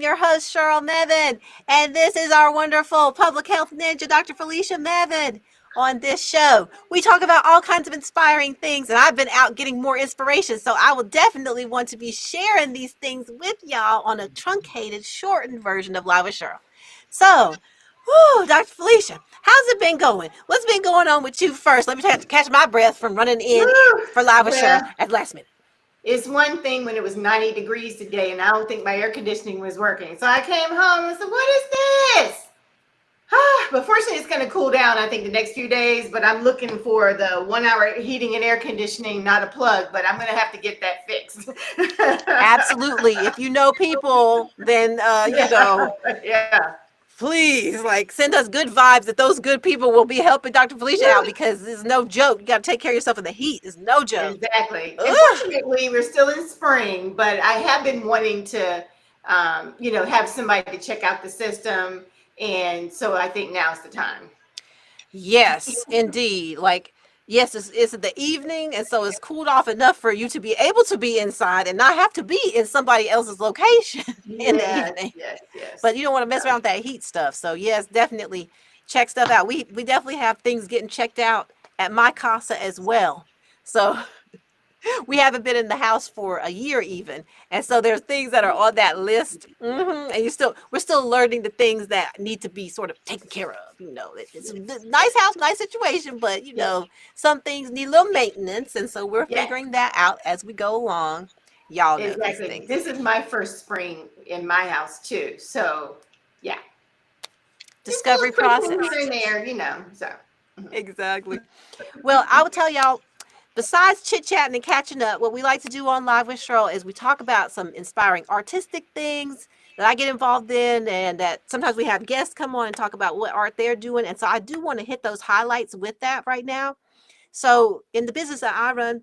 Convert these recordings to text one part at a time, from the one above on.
Your host, Cheryl Mevin, and this is our wonderful public health ninja, Dr. Felicia Mevin. On this show, we talk about all kinds of inspiring things, and I've been out getting more inspiration, so I will definitely want to be sharing these things with y'all on a truncated, shortened version of Live with Cheryl. So, Dr. Felicia, how's it been going? What's been going on with you first? Let me try to catch my breath from running in Woo! for Live with Cheryl Well, at the last minute. it's one thing when it was 90 degrees today and I don't think my air conditioning was working. So I came home and said, "What is this?" But fortunately, it's going to cool down, I think, the next few days. But I'm looking for the 1 hour heating and air conditioning, not a plug. But I'm going to have to get that fixed. Absolutely. If you know people, then Yeah, yeah, please like send us good vibes that those good people will be helping Dr. Felicia out because it's no joke. You got to take care of yourself in the heat. It's no joke. exactly. And Ugh. fortunately, we're still in spring, but I have been wanting to, have somebody to check out the system. And so I think now's the time. Yes, indeed. Like, yes, it's the evening, and so it's cooled off enough for you to be able to be inside and not have to be in somebody else's location in the Yes, evening. yes, yes. But you don't want to mess Yeah. around with that heat stuff. So yes, definitely check stuff out. We definitely have things getting checked out at my casa as well. So we haven't been in the house for a year even, and so there's things that are on that list. And we're still learning the things that need to be sort of taken care of. It's a nice house, nice situation, but Yeah. some things need a little maintenance, and so we're Yeah, figuring that out as we go along. Y'all know these exactly. things. This is my first spring in my house too. So yeah, just a Discovery little tweaking process. here and there. So mhm. Exactly. Well, I will tell y'all, besides chit chatting and catching up, what we like to do on Live with Cheryl is we talk about some inspiring artistic things that I get involved in, and that sometimes we have guests come on and talk about what art they're doing. And so I do want to hit those highlights with that right now. So, in the business that I run,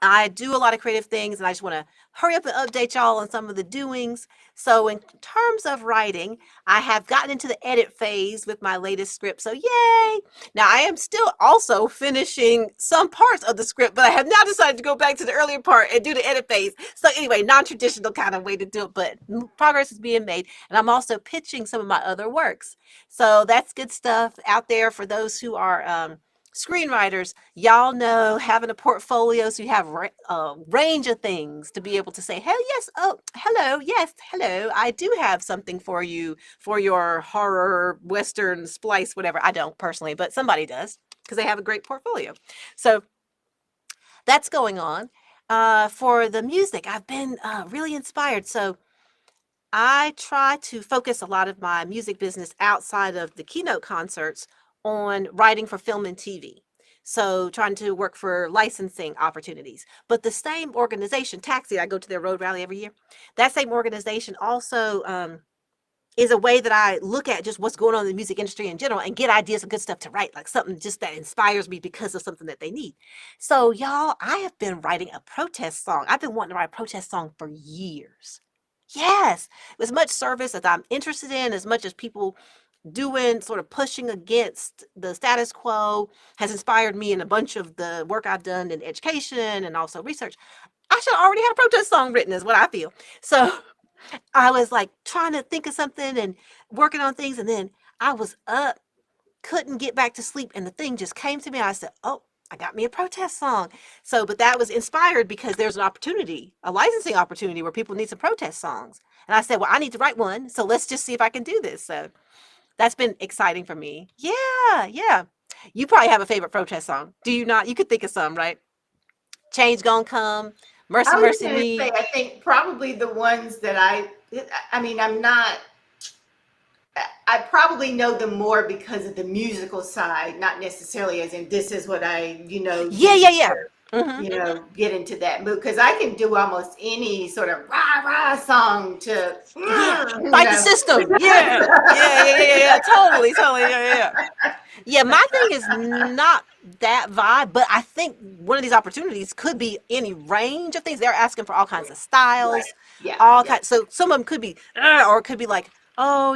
I do a lot of creative things, and I just want to hurry up and update y'all on some of the doings. So, in terms of writing, I have gotten into the edit phase with my latest script. So, yay! Now, I am still also finishing some parts of the script, but I have now decided to go back to the earlier part and do the edit phase. So, anyway, non traditional kind of way to do it, but progress is being made. And I'm also pitching some of my other works. So, that's good stuff out there for those who are screenwriters. Y'all know having a portfolio so you have a range of things to be able to say, hell yes, oh, hello, yes, hello, I do have something for you for your horror, Western splice, whatever. I don't personally, but somebody does because they have a great portfolio. So that's going on. For the music, I've been really inspired. So I try to focus a lot of my music business outside of the keynote concerts on writing for film and TV. So trying to work for licensing opportunities. But the same organization, Taxi, I go to their road rally every year. That same organization also is a way that I look at just what's going on in the music industry in general and get ideas of good stuff to write, like something just that inspires me because of something that they need. So, y'all, I have been writing a protest song. I've been wanting to write a protest song for years. Yes, as much service as I'm interested in, as much as people doing sort of pushing against the status quo has inspired me in a bunch of the work I've done in education and also research. I should already have a protest song written, is what I feel. So I was like trying to think of something and working on things, and then I was up, couldn't get back to sleep, and the thing just came to me. I said, "Oh, I got me a protest song." So, but that was inspired because there's an opportunity, a licensing opportunity where people need some protest songs. And I said, "Well, I need to write one, so let's just see if I can do this." So that's been exciting for me. Yeah, yeah. You probably have a favorite protest song. Do you not? You could think of some, right? Change gonna come. Mercy, I was mercy going to say, me. I think probably the ones that I mean, I'm not. I probably know them more because of the musical side, not necessarily as in this is what I, Yeah, use yeah, to yeah. Hmm. get into that mood because I can do almost any sort of rah rah song to, Yeah. you Fight the know. system. Yeah. Yeah, yeah, yeah, yeah, yeah. Totally, totally. Yeah, yeah, yeah. Yeah, my thing is not that vibe, but I think one of these opportunities could be any range of things. They're asking for all kinds of Right. styles, Yeah. all Yeah. kinds. So some of them could be, or it could be like, oh,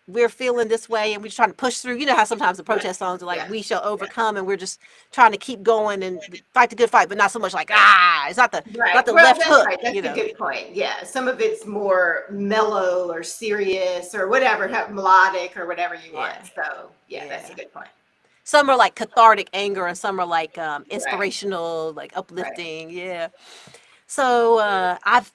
we're feeling this way and we're trying to push through. You know how sometimes the Right. protest songs are like, Yeah. we shall overcome, and we're just trying to keep going and fight the good fight, but not so much like, it's not Right. the Well, left that's hook, right. That's you a know. good point. Yeah. Some of it's more mellow or serious or whatever, melodic or whatever you want. Yeah. So, yeah, that's a Yeah. good point. Some are like cathartic anger and some are like Right. inspirational, like Right. uplifting. Yeah. So I've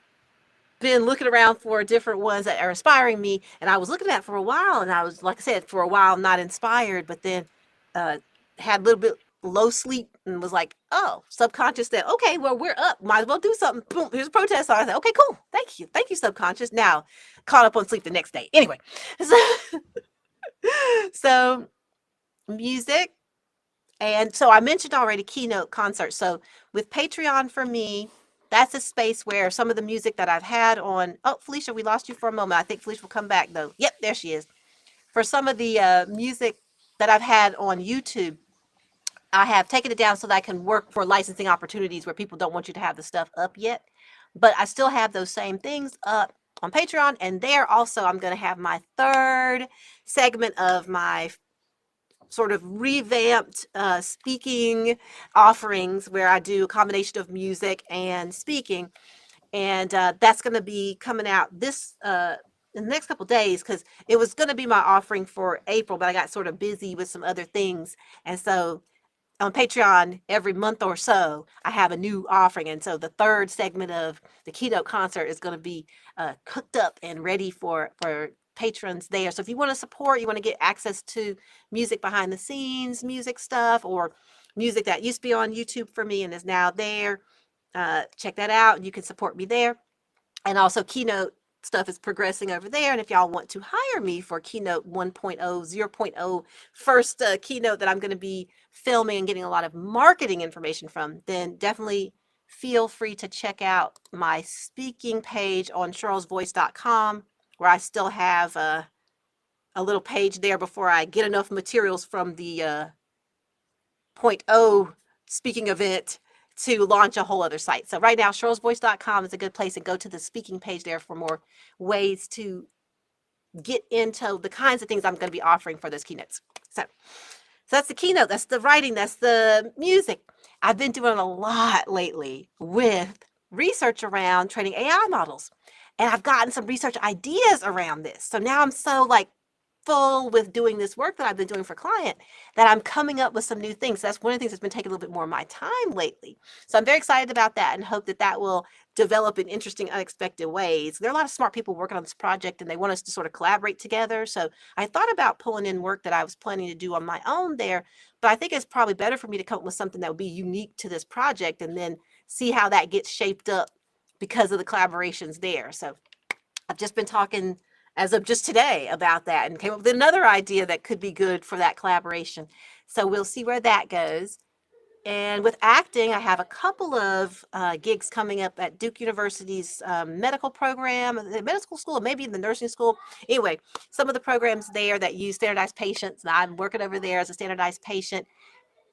been looking around for different ones that are inspiring me, and I was looking at for a while, and I was, like I said, for a while not inspired, but then uh, had a little bit low sleep and was like, oh, subconscious that, okay, well, we're up, might as well do something. Boom, here's a protest song. I said, okay, cool, thank you, subconscious. Now caught up on sleep the next day. Anyway, so, so music. And so I mentioned already keynote concerts. So with Patreon for me, that's a space where some of the music that I've had on. Oh, Felicia, we lost you for a moment. I think Felicia will come back though. Yep, there she is. For some of the music that I've had on YouTube, I have taken it down so that I can work for licensing opportunities where people don't want you to have the stuff up yet. But I still have those same things up on Patreon. And there also, I'm going to have my third segment of my sort of revamped speaking offerings where I do a combination of music and speaking. And that's going to be coming out this in the next couple days, because it was going to be my offering for April, but I got sort of busy with some other things. And so on Patreon, every month or so, I have a new offering. And so the third segment of the keynote concert is going to be cooked up and ready for patrons there. So if you want to support, you want to get access to music behind the scenes, music stuff, or music that used to be on YouTube for me and is now there, check that out. You can support me there. And also keynote stuff is progressing over there. And if y'all want to hire me for keynote 1.0, 0.0, first keynote that I'm going to be filming and getting a lot of marketing information from, then definitely feel free to check out my speaking page on cherylsvoice.com, where I still have a little page there before I get enough materials from the point oh speaking event to launch a whole other site. So right now, cherylsvoice.com is a good place, and go to the speaking page there for more ways to get into the kinds of things I'm going to be offering for those keynotes. So that's the keynote, that's the writing, that's the music. I've been doing a lot lately with research around training AI models. And I've gotten some research ideas around this. So now I'm so like full with doing this work that I've been doing for client that I'm coming up with some new things. So that's one of the things that's been taking a little bit more of my time lately. So I'm very excited about that and hope that that will develop in interesting, unexpected ways. There are a lot of smart people working on this project and they want us to sort of collaborate together. So I thought about pulling in work that I was planning to do on my own there, but I think it's probably better for me to come up with something that would be unique to this project and then see how that gets shaped up because of the collaborations there. So I've just been talking as of just today about that and came up with another idea that could be good for that collaboration. So we'll see where that goes. And with acting, I have a couple of gigs coming up at Duke University's medical program, the medical school, maybe the nursing school. Anyway, some of the programs there that use standardized patients, and I'm working over there as a standardized patient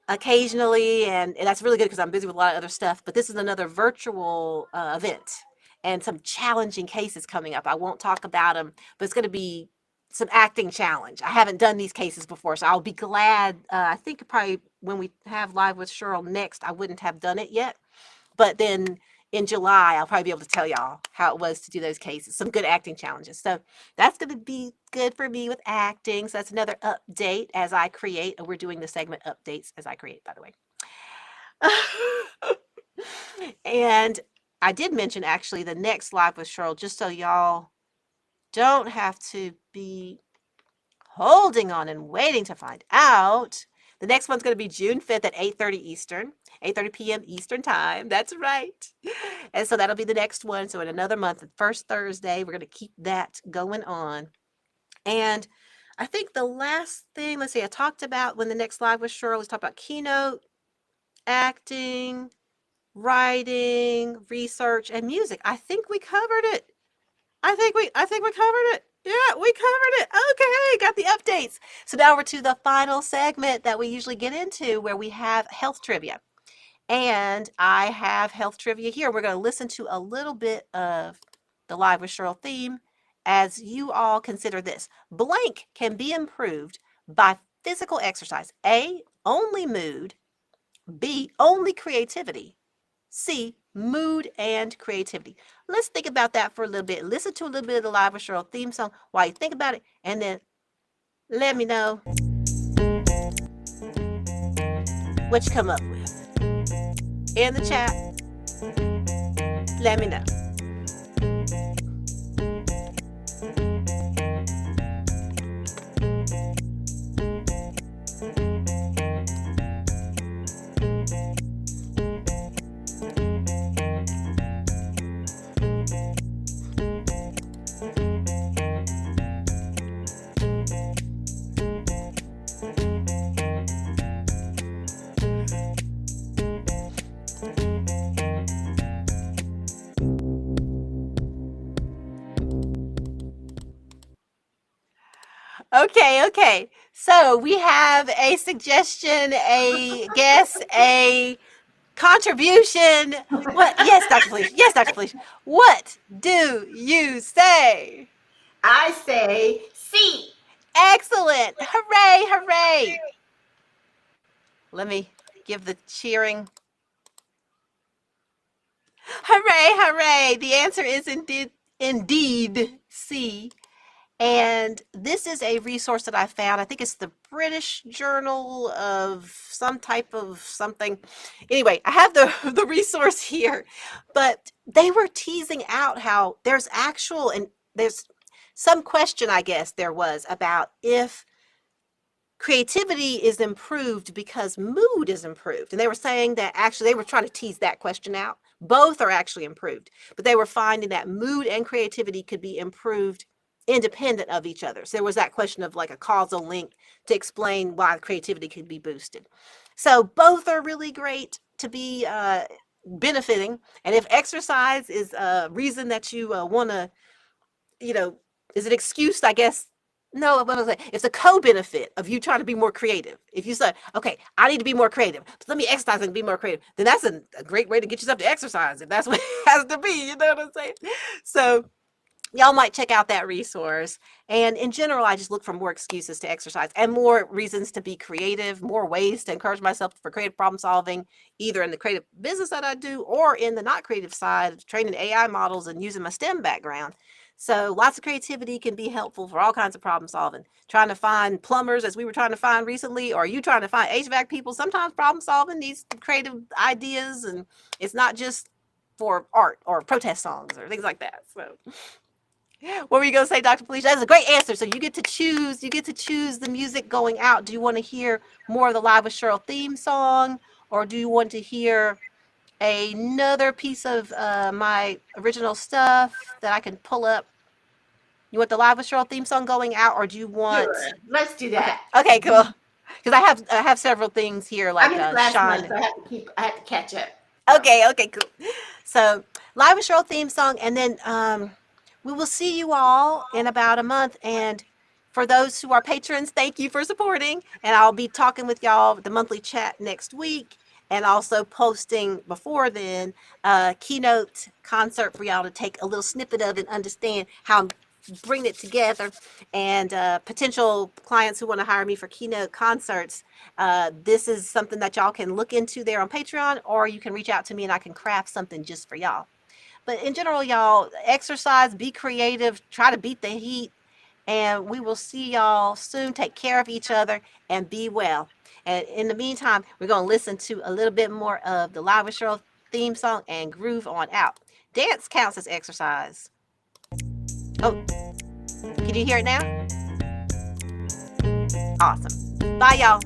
occasionally, and that's really good because I'm busy with a lot of other stuff. But this is another virtual event and some challenging cases coming up. I won't talk about them, but it's going to be some acting challenge. I haven't done these cases before, so I'll be glad. I think probably when we have Live with Cheryl next, I wouldn't have done it yet. But then in July, I'll probably be able to tell y'all how it was to do those cases, some good acting challenges. So that's going to be good for me with acting. So that's another update as I create. We're doing the segment updates as I create, by the way. And I did mention actually the next Live with Cheryl, just so y'all don't have to be holding on and waiting to find out. The next one's going to be June 5th at 8:30 Eastern, 8:30 p.m. Eastern time. That's right. And so that'll be the next one. So in another month, the first Thursday, we're going to keep that going on. And I think the last thing, let's see, I talked about when the next Live with Cheryl, let's talk about keynote, acting, writing, research, and music. I think we covered it. I think we covered it. Yeah, we covered it. Okay, got the updates. So now we're to the final segment that we usually get into where we have health trivia. And I have health trivia here. We're going to listen to a little bit of the Live with Cheryl theme as you all consider this. Blank can be improved by physical exercise. A, only mood. B, only creativity. C, mood and creativity. Let's think about that for a little bit. Listen to a little bit of the Live with Cheryl theme song while you think about it, and then let me know what you come up with. In the chat, let me know. Okay. So we have a suggestion, a guess, a contribution. What? Yes, Dr. Felicia. Yes, Dr. Felicia. What do you say? I say C. Excellent. Hooray. Let me give the cheering. Hooray. The answer is indeed C. And this is a resource that I found. I think it's the British Journal of some type of something. Anyway, I have the resource here, but they were teasing out how there's some question, I guess there was, about if creativity is improved because mood is improved. And they were saying that actually they were trying to tease that question out. Both are actually improved, but they were finding that mood and creativity could be improved independent of each other. So there was that question of like a causal link to explain why creativity could be boosted. So both are really great to be benefiting. And if exercise is a reason that you want to, is an excuse, I guess. No, what was it? It's a co-benefit of you trying to be more creative. If you say, okay, I need to be more creative, so let me exercise and be more creative, then that's a great way to get yourself to exercise. If that's what it has to be, you know what I'm saying? So y'all might check out that resource. And in general, I just look for more excuses to exercise and more reasons to be creative, more ways to encourage myself for creative problem solving, either in the creative business that I do or in the not creative side, training AI models and using my STEM background. So lots of creativity can be helpful for all kinds of problem solving. Trying to find plumbers, as we were trying to find recently, or you trying to find HVAC people. Sometimes problem solving needs creative ideas, and it's not just for art or protest songs or things like that. So what were you going to say, Dr. Felicia? That's a great answer. So you get to choose the music going out. Do you want to hear more of the Live with Cheryl theme song, or do you want to hear another piece of my original stuff that I can pull up? You want the Live with Cheryl theme song going out, or do you want? Sure. Let's do that. Okay, cool. Because I have several things here like last Sean. month, so I have to catch up. Okay, cool. So Live with Cheryl theme song, and then we will see you all in about a month. And for those who are patrons, thank you for supporting. And I'll be talking with y'all the monthly chat next week, and also posting before then a keynote concert for y'all to take a little snippet of and understand how I'm bringing it together. And potential clients who want to hire me for keynote concerts, this is something that y'all can look into there on Patreon, or you can reach out to me and I can craft something just for y'all. But in general, y'all, exercise, be creative, try to beat the heat, and we will see y'all soon. Take care of each other and be well. And in the meantime, we're going to listen to a little bit more of the Live with Cheryl theme song and groove on out. Dance counts as exercise. Oh, can you hear it now? Awesome. Bye, y'all.